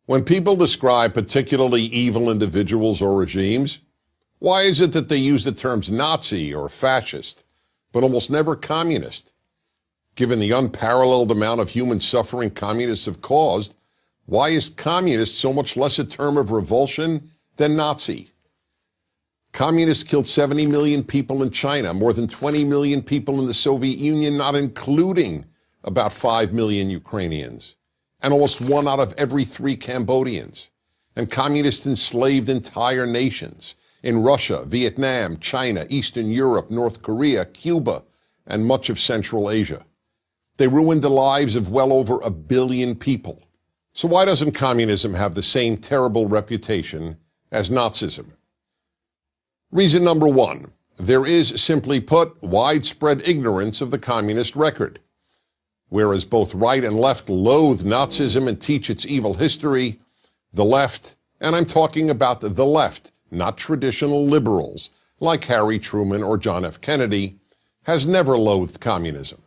When people describe particularly evil individuals or regimes, why is it that they use the terms Nazi or fascist, but almost never communist? Given the unparalleled amount of human suffering communists have caused, why is communist so much less a term of revulsion than Nazi? Communists killed 70 million people in China, more than 20 million people in the Soviet Union, not including about 5 million Ukrainians, and almost 1 out of every 3 Cambodians. And communists enslaved entire nations in Russia, Vietnam, China, Eastern Europe, North Korea, Cuba, and much of Central Asia. They ruined the lives of well over 1 billion people. So why doesn't communism have the same terrible reputation as Nazism? Reason number 1, there is, simply put, widespread ignorance of the communist record. Whereas both right and left loathe Nazism and teach its evil history, the left, and I'm talking about the left, not traditional liberals like Harry Truman or John F. Kennedy, has never loathed communism.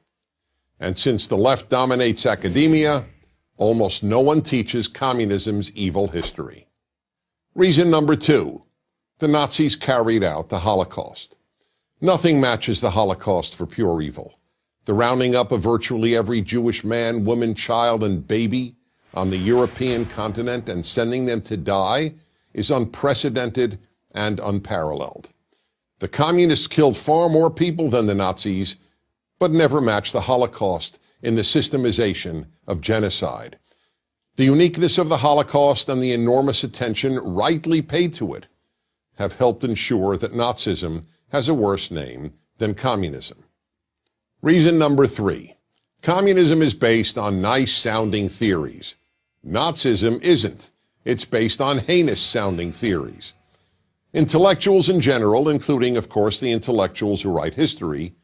And since the left dominates academia, almost no one teaches communism's evil history. Reason number 2, the Nazis carried out the Holocaust. Nothing matches the Holocaust for pure evil. The rounding up of virtually every Jewish man, woman, child, and baby on the European continent and sending them to die is unprecedented and unparalleled. The communists killed far more people than the Nazis, but never matched the Holocaust in the systemization of genocide. The uniqueness of the Holocaust and the enormous attention rightly paid to it have helped ensure that Nazism has a worse name than communism. Reason number 3, communism is based on nice-sounding theories. Nazism isn't. It's based on heinous-sounding theories. Intellectuals in general, including, of course, the intellectuals who write history,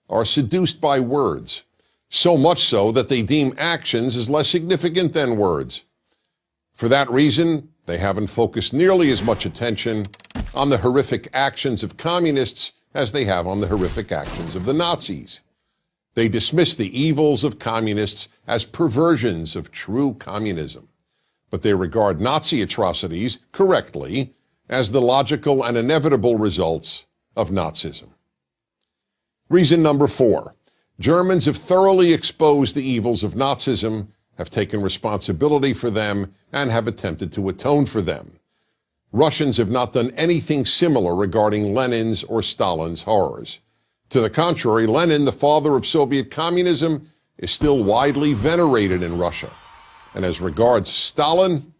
are seduced by words, so much so that they deem actions as less significant than words. For that reason, they haven't focused nearly as much attention on the horrific actions of communists as they have on the horrific actions of the Nazis. They dismiss the evils of communists as perversions of true communism, but they regard Nazi atrocities, correctly, as the logical and inevitable results of Nazism. Reason number 4, Germans have thoroughly exposed the evils of Nazism, have taken responsibility for them, and have attempted to atone for them. Russians have not done anything similar regarding Lenin's or Stalin's horrors. To the contrary, Lenin, the father of Soviet communism, is still widely venerated in Russia. And as regards Stalin,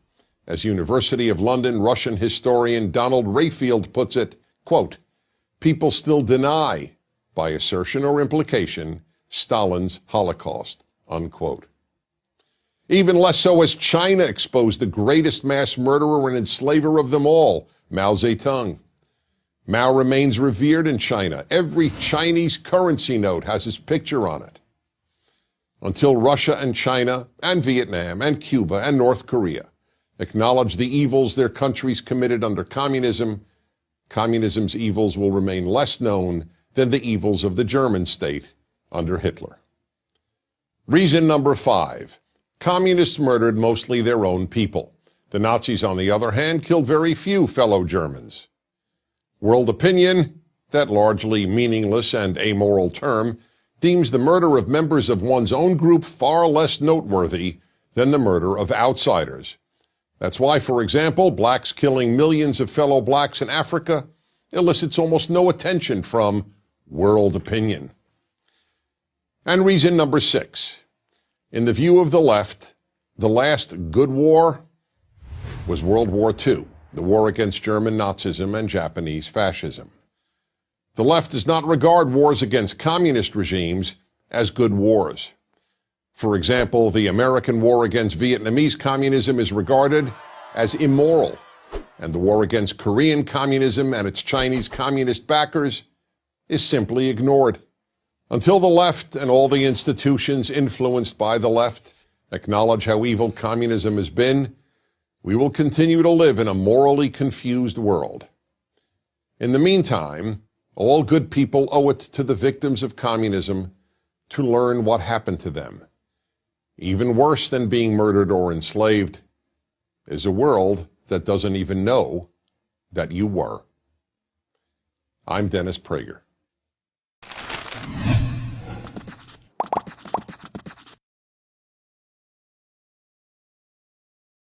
as University of London Russian historian Donald Rayfield puts it, quote, people still deny, by assertion or implication, Stalin's Holocaust, unquote. Even less so as China exposed the greatest mass murderer and enslaver of them all, Mao Zedong. Mao remains revered in China. Every Chinese currency note has his picture on it. Until Russia and China and Vietnam and Cuba and North Korea acknowledge the evils their countries committed under communism, communism's evils will remain less known than the evils of the German state under Hitler. Reason number 5, communists murdered mostly their own people. The Nazis, on the other hand, killed very few fellow Germans. World opinion, that largely meaningless and amoral term, deems the murder of members of one's own group far less noteworthy than the murder of outsiders. That's why, for example, blacks killing millions of fellow blacks in Africa elicits almost no attention from world opinion. And reason number 6, in the view of the left, the last good war was World War II, the war against German Nazism and Japanese fascism. The left does not regard wars against communist regimes as good wars. For example, the American war against Vietnamese communism is regarded as immoral, and the war against Korean communism and its Chinese communist backers is simply ignored. Until the left and all the institutions influenced by the left acknowledge how evil communism has been, we will continue to live in a morally confused world. In the meantime, all good people owe it to the victims of communism to learn what happened to them. Even worse than being murdered or enslaved, is a world that doesn't even know that you were. I'm Dennis Prager.